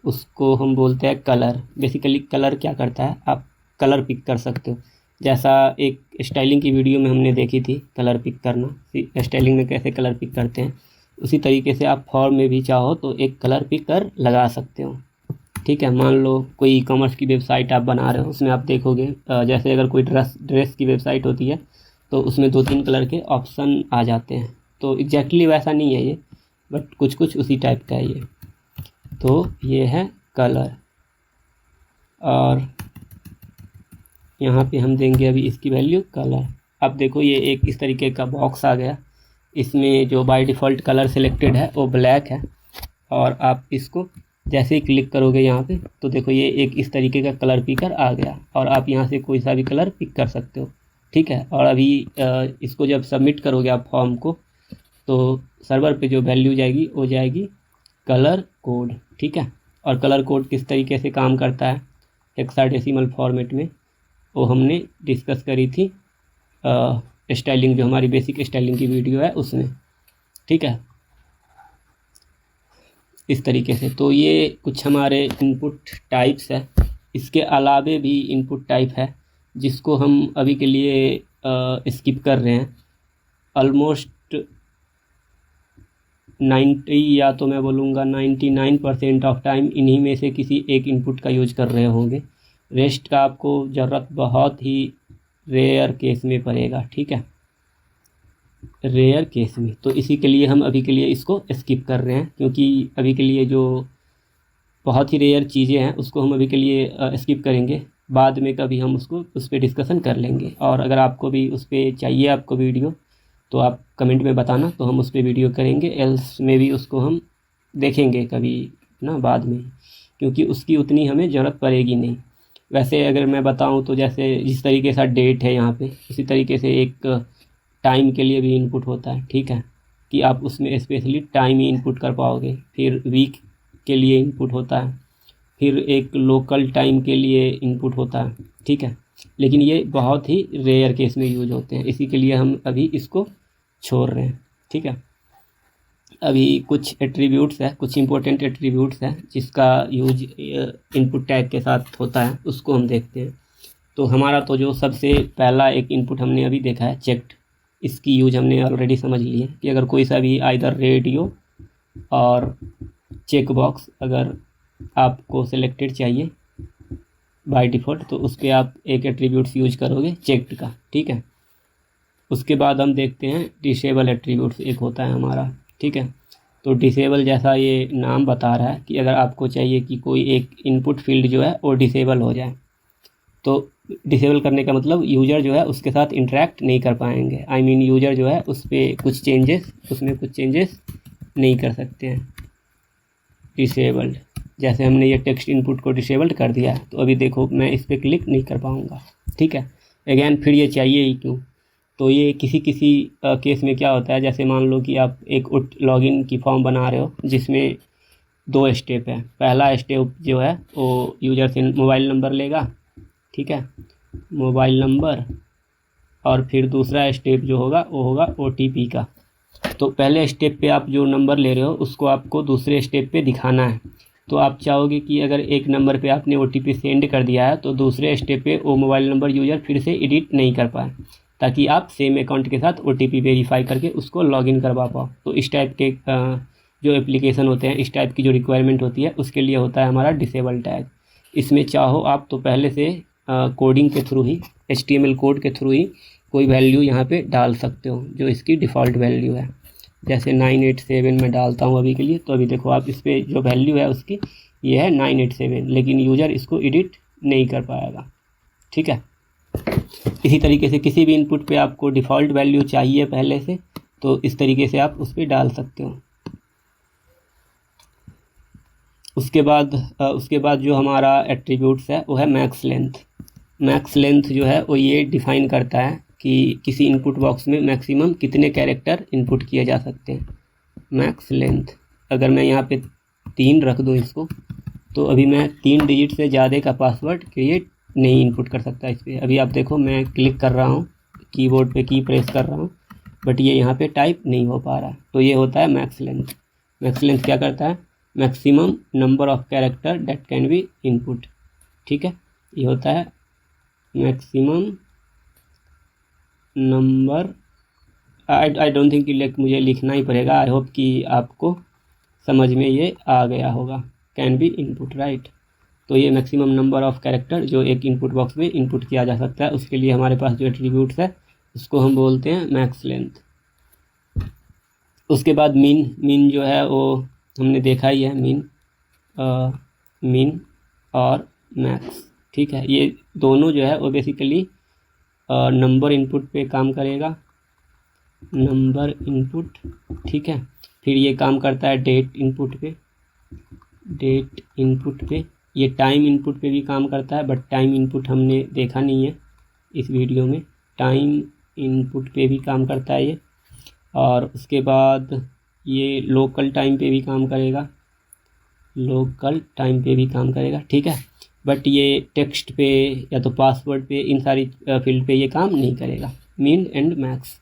उसको हम बोलते हैं कलर। बेसिकली कलर क्या करता है, आप कलर पिक कर सकते हो। जैसा एक स्टाइलिंग की वीडियो में हमने देखी थी कलर पिक करना, स्टाइलिंग में कैसे कलर पिक करते हैं, उसी तरीके से आप फॉर्म में भी चाहो तो एक कलर पिक कर लगा सकते हो, ठीक है। मान लो कोई ई कॉमर्स की वेबसाइट आप बना रहे हो, उसमें आप देखोगे जैसे अगर कोई ड्रेस की वेबसाइट होती है तो उसमें 2-3 कलर के ऑप्शन आ जाते हैं। तो एग्जैक्टली वैसा नहीं है ये, बट कुछ कुछ उसी टाइप का है ये। तो ये है कलर, और यहाँ पे हम देंगे अभी इसकी वैल्यू कलर। अब देखो ये एक इस तरीके का बॉक्स आ गया, इसमें जो बाय डिफ़ॉल्ट कलर सिलेक्टेड है वो ब्लैक है, और आप इसको जैसे ही क्लिक करोगे यहाँ पे तो देखो ये एक इस तरीके का कलर पिकर आ गया, और आप यहाँ से कोई सा भी कलर पिक कर सकते हो, ठीक है। और अभी इसको जब सबमिट करोगे आप फॉर्म को, तो सर्वर पे जो वैल्यू जाएगी वो जाएगी कलर कोड, ठीक है। और कलर कोड किस तरीके से काम करता है हेक्साडेसिमल फॉर्मेट में, वो हमने डिस्कस करी थी स्टाइलिंग, जो हमारी बेसिक स्टाइलिंग की वीडियो है उसमें, ठीक है, इस तरीके से। तो ये कुछ हमारे इनपुट टाइप्स है। इसके अलावे भी इनपुट टाइप है जिसको हम अभी के लिए स्किप कर रहे हैं। ऑलमोस्ट 90 या तो मैं बोलूँगा 99% ऑफ टाइम इन्हीं में से किसी एक इनपुट का यूज कर रहे होंगे। रेस्ट का आपको ज़रूरत बहुत ही रेयर केस में पड़ेगा, ठीक है, रेयर केस में। तो इसी के लिए हम अभी के लिए इसको स्किप कर रहे हैं, क्योंकि अभी के लिए जो बहुत ही रेयर चीज़ें हैं उसको हम अभी के लिए स्किप करेंगे। बाद में कभी हम उसको उस पर डिस्कशन कर लेंगे। और अगर आपको भी उस पर चाहिए आपको वीडियो, तो आप कमेंट में बताना, तो हम उस पर वीडियो करेंगे। एल्स में भी उसको हम देखेंगे कभी ना बाद में, क्योंकि उसकी उतनी हमें ज़रूरत पड़ेगी नहीं। वैसे अगर मैं बताऊं तो जैसे जिस तरीके से डेट है यहाँ पे, उसी तरीके से एक टाइम के लिए भी इनपुट होता है, ठीक है, कि आप उसमें स्पेशली टाइम ही इनपुट कर पाओगे। फिर वीक के लिए इनपुट होता है, फिर एक लोकल टाइम के लिए इनपुट होता है, ठीक है। लेकिन ये बहुत ही रेयर केस में यूज होते हैं, इसी के लिए हम अभी इसको छोड़ रहे हैं, ठीक है। अभी कुछ एट्रीब्यूट्स है, कुछ इंपॉर्टेंट एट्रीब्यूट्स है जिसका यूज इनपुट टैग के साथ होता है, उसको हम देखते हैं। तो हमारा तो जो सबसे पहला एक इनपुट हमने अभी देखा है चेक्ड, इसकी यूज हमने ऑलरेडी समझ ली है कि अगर कोई सा भी आइदर रेडियो और चेक बॉक्स अगर आपको सिलेक्टेड चाहिए बाय डिफ़ॉल्ट, तो उस पर आप एक एट्रीब्यूट्स यूज करोगे चेक्ड का, ठीक है। उसके बाद हम देखते हैं डिसेबल एट्रीब्यूट्स एक होता है हमारा, ठीक है। तो डिसेबल जैसा ये नाम बता रहा है कि अगर आपको चाहिए कि कोई एक इनपुट फील्ड जो है वो डिसेबल हो जाए, तो डिसेबल करने का मतलब यूज़र जो है उसके साथ इंटरेक्ट नहीं कर पाएंगे। आई मीन यूज़र जो है उस पर कुछ चेंजेस, उसमें कुछ चेंजेस नहीं कर सकते हैं। डिसेबल्ड, जैसे हमने ये टेक्स्ट इनपुट को डिसेबल्ड कर दिया, तो अभी देखो मैं इस पर क्लिक नहीं कर पाऊँगा, ठीक है। अगेन फिर ये चाहिए ही क्यों, तो ये किसी किसी केस में क्या होता है, जैसे मान लो कि आप एक लॉगिन की फॉर्म बना रहे हो जिसमें 2 स्टेप है। पहला स्टेप जो है वो यूज़र से मोबाइल नंबर लेगा, ठीक है, मोबाइल नंबर, और फिर दूसरा स्टेप जो होगा वो होगा OTP का। तो पहले स्टेप पे आप जो नंबर ले रहे हो उसको आपको दूसरे स्टेप पे दिखाना है। तो आप चाहोगे कि अगर एक नंबर पे आपने OTP सेंड कर दिया है तो दूसरे स्टेप पे वो मोबाइल नंबर यूज़र फिर से एडिट नहीं कर पाए, ताकि आप सेम अकाउंट के साथ OTP वेरीफाई करके उसको लॉगिन करवा पाओ। तो इस टाइप के जो एप्लीकेशन होते हैं, इस टाइप की जो रिक्वायरमेंट होती है, उसके लिए होता है हमारा डिसेबल टैग। इसमें चाहो आप तो पहले से कोडिंग के थ्रू ही, HTML कोड के थ्रू ही कोई वैल्यू यहाँ पे डाल सकते हो जो इसकी डिफ़ॉल्ट वैल्यू है। जैसे 987 में डालता हूँ अभी के लिए, तो अभी देखो आप इस पर जो वैल्यू है उसकी ये है 987, लेकिन यूज़र इसको एडिट नहीं कर पाएगा, ठीक है। इसी तरीके से किसी भी इनपुट पे आपको डिफ़ॉल्ट वैल्यू चाहिए पहले से, तो इस तरीके से आप उस पर डाल सकते हो। उसके बाद जो हमारा एट्रीब्यूट्स है वो है मैक्स लेंथ। मैक्स लेंथ जो है वो ये डिफ़ाइन करता है कि किसी इनपुट बॉक्स में मैक्सिमम कितने कैरेक्टर इनपुट किए जा सकते हैं। मैक्स लेंथ, अगर मैं यहाँ पे 3 रख दूँ इसको, तो अभी मैं 3 डिजिट से ज़्यादा का पासवर्ड क्रिएट नहीं इनपुट कर सकता इस पर। अभी आप देखो मैं क्लिक कर रहा हूँ, कीबोर्ड पे की प्रेस कर रहा हूँ, बट ये यहाँ पे टाइप नहीं हो पा रहा। तो ये होता है मैक्स लेंथ। मैक्स लेंथ क्या करता है, maximum number of character that can be input, ठीक है। ये होता है maximum number, I don't think कि मुझे लिखना ही पड़ेगा। आई होप कि आपको समझ में ये आ गया होगा। Can be input, right. तो ये मैक्सिमम नंबर ऑफ कैरेक्टर जो एक इनपुट बॉक्स में इनपुट किया जा सकता है, उसके लिए हमारे पास जो एट्रीब्यूट्स है उसको हम बोलते हैं मैक्स लेंथ। उसके बाद मीन जो है वो हमने देखा ही है, मीन और मैक्स। ठीक है। ये दोनों जो है वो बेसिकली नंबर इनपुट पे काम करेगा, नंबर इनपुट, ठीक है। फिर ये काम करता है डेट इनपुट पे, डेट इनपुट पे। ये टाइम इनपुट पे भी काम करता है, बट टाइम इनपुट हमने देखा नहीं है इस वीडियो में। टाइम इनपुट पे भी काम करता है ये। और उसके बाद ये लोकल टाइम पे भी काम करेगा, लोकल टाइम पे भी काम करेगा, ठीक है। बट ये टेक्स्ट पे या तो पासवर्ड पे, इन सारी फील्ड पे ये काम नहीं करेगा, मिन एंड मैक्स,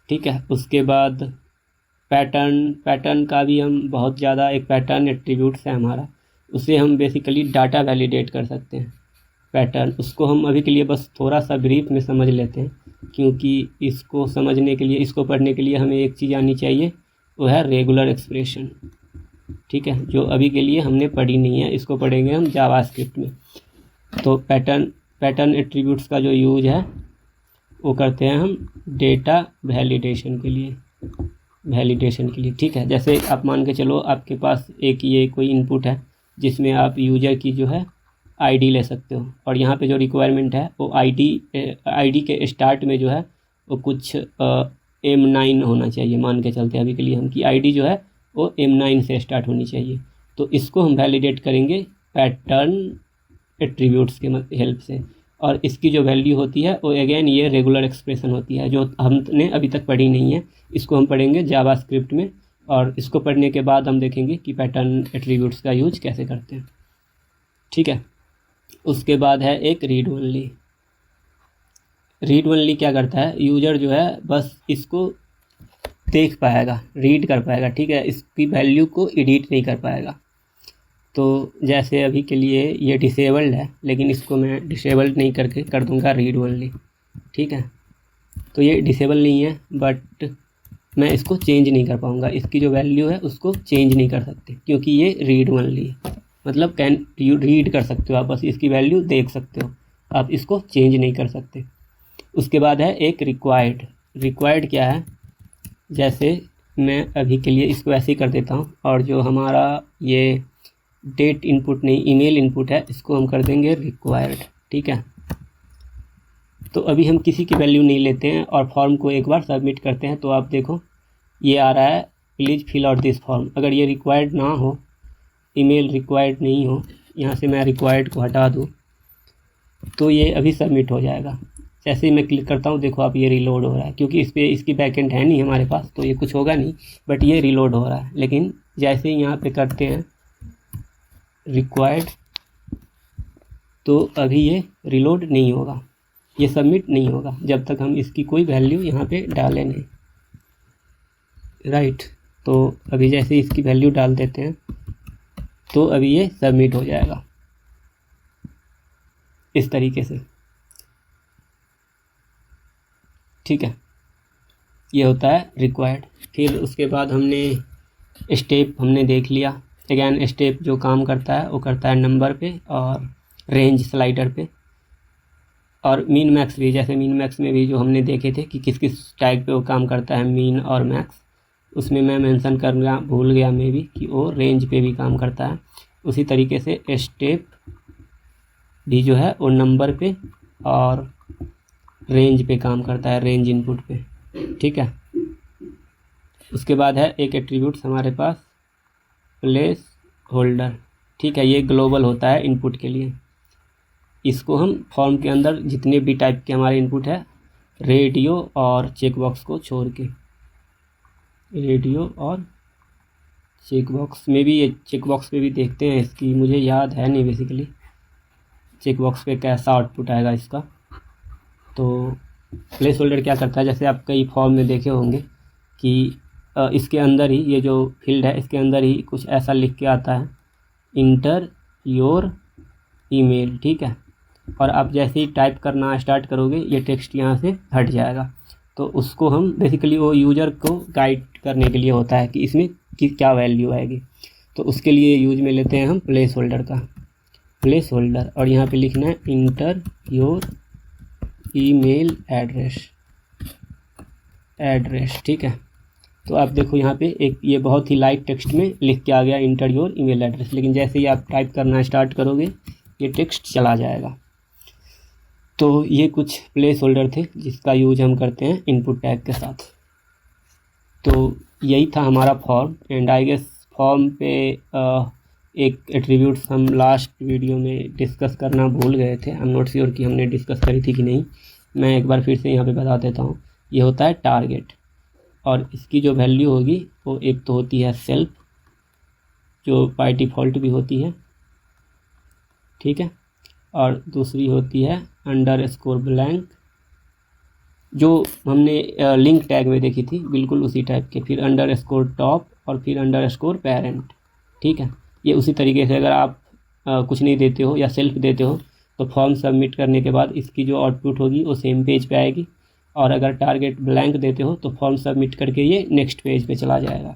ठीक है। उसके बाद पैटर्न का भी हम बहुत ज़्यादा, एक पैटर्न एट्रीब्यूट्स है हमारा, उसे हम बेसिकली डाटा वैलिडेट कर सकते हैं। पैटर्न, उसको हम अभी के लिए बस थोड़ा सा ब्रीफ में समझ लेते हैं, क्योंकि इसको समझने के लिए, इसको पढ़ने के लिए हमें एक चीज़ आनी चाहिए, वो है रेगुलर एक्सप्रेशन, ठीक है, जो अभी के लिए हमने पढ़ी नहीं है। इसको पढ़ेंगे हम जावास्क्रिप्ट में। तो पैटर्न एट्रीब्यूट्स का जो यूज है वो करते हैं हम डेटा वैलिडेशन के लिए, ठीक है। जैसे आप मान के चलो आपके पास एक ये कोई इनपुट है जिसमें आप यूजर की जो है आईडी ले सकते हो, और यहाँ पे जो रिक्वायरमेंट है वो आईडी के स्टार्ट में जो है वो कुछ M9 होना चाहिए, मान के चलते हैं अभी के लिए हम, कि आईडी जो है वो M9 से स्टार्ट होनी चाहिए। तो इसको हम वैलिडेट करेंगे पैटर्न एट्रीब्यूट्स के हेल्प से, और इसकी जो वैल्यू होती है वो अगेन ये रेगुलर एक्सप्रेशन होती है, जो हमने अभी तक पढ़ी नहीं है। इसको हम पढ़ेंगे जावास्क्रिप्ट में, और इसको पढ़ने के बाद हम देखेंगे कि पैटर्न एट्रीब्यूट्स का यूज कैसे करते हैं, ठीक है। उसके बाद है एक रीड ओनली। रीड ओनली क्या करता है, यूजर जो है बस इसको देख पाएगा, रीड कर पाएगा, ठीक है, इसकी वैल्यू को एडिट नहीं कर पाएगा। तो जैसे अभी के लिए ये डिसेबल्ड है, लेकिन इसको मैं डिसेबल्ड नहीं करके कर दूंगा रीड ओनली, ठीक है। तो ये डिसेबल नहीं है, बट मैं इसको चेंज नहीं कर पाऊंगा, इसकी जो वैल्यू है उसको चेंज नहीं कर सकते, क्योंकि ये रीड ओनली है। मतलब कैन यू रीड कर सकते हो आप, बस इसकी वैल्यू देख सकते हो, आप इसको चेंज नहीं कर सकते। उसके बाद है एक रिक्वायर्ड क्या है, जैसे मैं अभी के लिए इसको ऐसे ही कर देता हूँ, और जो हमारा ये डेट इनपुट नहीं, ईमेल इनपुट है, इसको हम कर देंगे रिक्वायर्ड, ठीक है। तो अभी हम किसी की वैल्यू नहीं लेते हैं और फॉर्म को एक बार सबमिट करते हैं, तो आप देखो ये आ रहा है please fill out this form. अगर ये रिक्वायर्ड ना हो, ईमेल रिक्वायर्ड नहीं हो, यहाँ से मैं रिक्वायर्ड को हटा दूँ, तो ये अभी सबमिट हो जाएगा। जैसे ही मैं क्लिक करता हूँ, देखो आप ये रिलोड हो रहा है, क्योंकि इस पर इसकी बैकएंड है नहीं हमारे पास, तो ये कुछ होगा नहीं, बट ये रिलोड हो रहा है। लेकिन जैसे ही यहाँ पे करते हैं रिक्वायर्ड, तो अभी ये रिलोड नहीं होगा, ये सबमिट नहीं होगा जब तक हम इसकी कोई वैल्यू यहाँ पे डालें नहीं, राइट। तो अभी जैसे ही इसकी वैल्यू डाल देते हैं, तो अभी ये सबमिट हो जाएगा इस तरीके से, ठीक है। ये होता है रिक्वायर्ड। फिर उसके बाद स्टेप हमने देख लिया। अगेन स्टेप जो काम करता है वो करता है नंबर पे और रेंज स्लाइडर पे, और मीन मैक्स भी। जैसे मीन मैक्स में भी जो हमने देखे थे कि किस किस टाइप पे वो काम करता है, मीन और मैक्स, उसमें मैं मेंशन करना भूल गया मे भी कि वो रेंज पे भी काम करता है। उसी तरीके से स्टेप भी जो है वो नंबर पे और रेंज पे काम करता है, रेंज इनपुट पे, ठीक है। उसके बाद है एक एट्रीब्यूट हमारे पास प्लेस होल्डर, ठीक है। ये ग्लोबल होता है इनपुट के लिए। इसको हम फॉर्म के अंदर जितने भी टाइप के हमारे इनपुट है, रेडियो और चेकबॉक्स को छोड़ के, रेडियो और चेकबॉक्स में भी, ये चेकबॉक्स पे भी देखते हैं, इसकी मुझे याद है नहीं बेसिकली चेकबॉक्स पे कैसा आउटपुट आएगा इसका। तो प्लेस होल्डर क्या करता है, जैसे आप कई फॉर्म में देखे होंगे कि इसके अंदर ही ये जो फील्ड है, इसके अंदर ही कुछ ऐसा लिख के आता है, इंटर योर ईमेल, ठीक है। और आप जैसे ही टाइप करना स्टार्ट करोगे, ये टेक्स्ट यहाँ से हट जाएगा। तो उसको हम बेसिकली वो यूज़र को गाइड करने के लिए होता है कि इसमें क्या वैल्यू आएगी। तो उसके लिए यूज में लेते हैं हम प्लेस होल्डर का, प्लेस होल्डर, और यहाँ पे लिखना है इंटर योर ईमेल एड्रेस, ठीक है। तो आप देखो यहाँ पे एक ये बहुत ही लाइट टेक्स्ट में लिख के आ गया इंटर योर ईमेल एड्रेस, लेकिन जैसे ही आप टाइप करना स्टार्ट करोगे ये टेक्स्ट चला जाएगा। तो ये कुछ प्लेस होल्डर थे जिसका यूज हम करते हैं इनपुट टैग के साथ। तो यही था हमारा form. And I guess form पे एक एट्रीब्यूट्स हम लास्ट वीडियो में डिस्कस करना भूल गए थे। आई एम नॉट श्योर कि हमने डिस्कस करी थी कि नहीं, मैं एक बार फिर से यहाँ पे बता देता हूँ। ये होता है टारगेट, और इसकी जो वैल्यू होगी वो एक तो होती है सेल्फ, जो बाय डिफ़ॉल्ट भी होती है, ठीक है, और दूसरी होती है अंडरस्कोर ब्लैंक, जो हमने लिंक टैग में देखी थी, बिल्कुल उसी टाइप के। फिर अंडरस्कोर टॉप और फिर अंडरस्कोर पेरेंट, ठीक है। ये उसी तरीके से अगर आप कुछ नहीं देते हो या सेल्फ देते हो तो फॉर्म सबमिट करने के बाद इसकी जो आउटपुट होगी वो सेम पेज पे आएगी, और अगर टारगेट ब्लैंक देते हो तो फॉर्म सबमिट करके ये नेक्स्ट पेज पे चला जाएगा,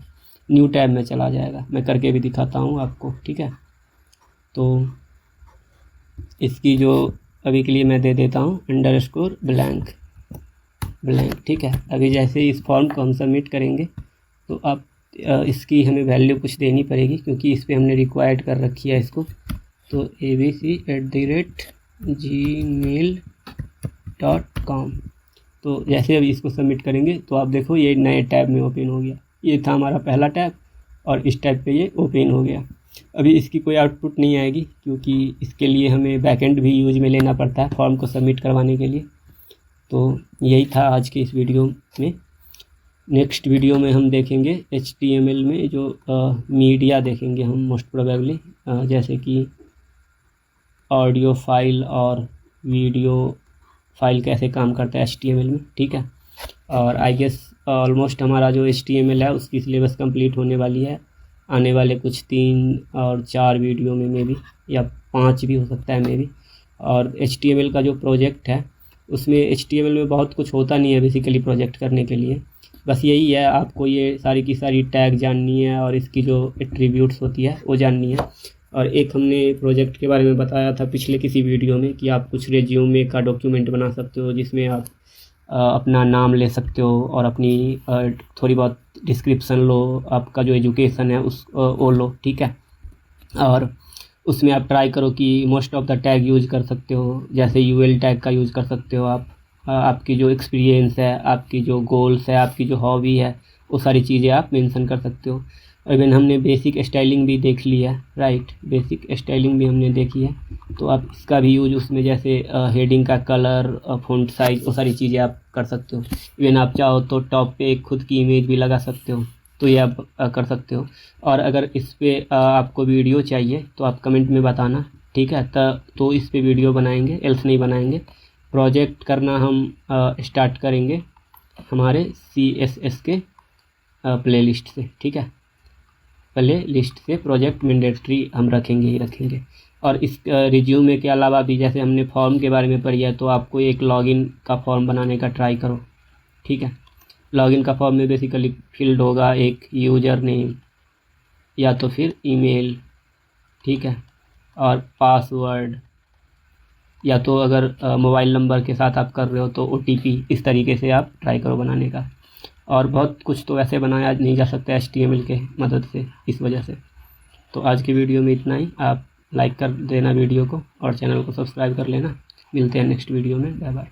न्यू टैब में चला जाएगा। मैं करके भी दिखाता हूँ आपको, ठीक है। तो इसकी जो अभी के लिए मैं दे देता हूँ अंडरस्कोर ब्लैंक, ठीक है। अभी जैसे ही इस फॉर्म को हम सबमिट करेंगे तो आप इसकी हमें वैल्यू कुछ देनी पड़ेगी, क्योंकि इस पर हमने रिक्वायर्ड कर रखी है इसको। तो abc@gmail.com। तो जैसे अभी इसको सबमिट करेंगे तो आप देखो ये नए टैब में ओपन हो गया। ये था हमारा पहला टैब और इस टैब पे ये ओपन हो गया। अभी इसकी कोई आउटपुट नहीं आएगी, क्योंकि इसके लिए हमें बैकएंड भी यूज में लेना पड़ता है फॉर्म को सबमिट करवाने के लिए। तो यही था आज के इस वीडियो में। नेक्स्ट वीडियो में हम देखेंगे HTML में जो मीडिया देखेंगे हम मोस्ट प्रोबेबली, जैसे कि ऑडियो फाइल और वीडियो फाइल कैसे काम करता है HTML में, ठीक है। और आई गेस ऑलमोस्ट हमारा जो HTML है उसकी सिलेबस कंप्लीट होने वाली है आने वाले कुछ 3 और 4 वीडियो में, मे बी, या 5 भी हो सकता है मे बी। और HTML का जो प्रोजेक्ट है उसमें HTML में बहुत कुछ होता नहीं है बेसिकली प्रोजेक्ट करने के लिए। बस यही है, आपको ये सारी की सारी टैग जाननी है और इसकी जो एट्रीब्यूट्स होती है वो जाननी है। और एक हमने प्रोजेक्ट के बारे में बताया था पिछले किसी वीडियो में कि आप कुछ रेज्यूमे का डॉक्यूमेंट बना सकते हो, जिसमें आप अपना नाम ले सकते हो और अपनी थोड़ी बहुत डिस्क्रिप्शन लो, आपका जो एजुकेशन है उस वो लो, ठीक है। और उसमें आप ट्राई करो कि most of the tag use कर सकते हो, जैसे UL टैग का यूज़ कर सकते हो आप। आपकी जो एक्सपीरियंस है, आपकी जो गोल्स है, आपकी जो हॉबी है, वो सारी चीज़ें आप मेंशन कर सकते हो। इवन हमने बेसिक स्टाइलिंग भी देख ली है, राइट, बेसिक स्टाइलिंग भी हमने देखी है। तो आप इसका भी यूज उसमें जैसे हेडिंग का कलर, फ़ॉन्ट साइज, वो सारी चीज़ें आप कर सकते हो। इवन आप चाहो तो टॉप पे एक खुद की इमेज भी लगा सकते हो, तो ये आप कर सकते हो। और अगर इस पर आपको वीडियो चाहिए तो आप कमेंट में बताना, ठीक है, तो इस पर वीडियो बनाएंगे, एल्स नहीं बनाएंगे। प्रोजेक्ट करना हम स्टार्ट करेंगे हमारे CSS के प्लेलिस्ट से, ठीक है। प्ले लिस्ट से प्रोजेक्ट मैंडेटरी हम रखेंगे ही रखेंगे। और इस रिज्यूमे के अलावा भी जैसे हमने फॉर्म के बारे में पढ़ी है, तो आपको एक लॉगिन का फॉर्म बनाने का ट्राई करो, ठीक है। लॉगिन का फॉर्म में बेसिकली फील्ड होगा एक यूज़र नेम या तो फिर ईमेल, ठीक है, और पासवर्ड, या तो अगर मोबाइल नंबर के साथ आप कर रहे हो तो OTP। इस तरीके से आप ट्राई करो बनाने का। और बहुत कुछ तो वैसे बनाया नहीं जा सकता HTML के मदद से, इस वजह से। तो आज की वीडियो में इतना ही। आप लाइक कर देना वीडियो को और चैनल को सब्सक्राइब कर लेना। मिलते हैं नेक्स्ट वीडियो में। Bye bye.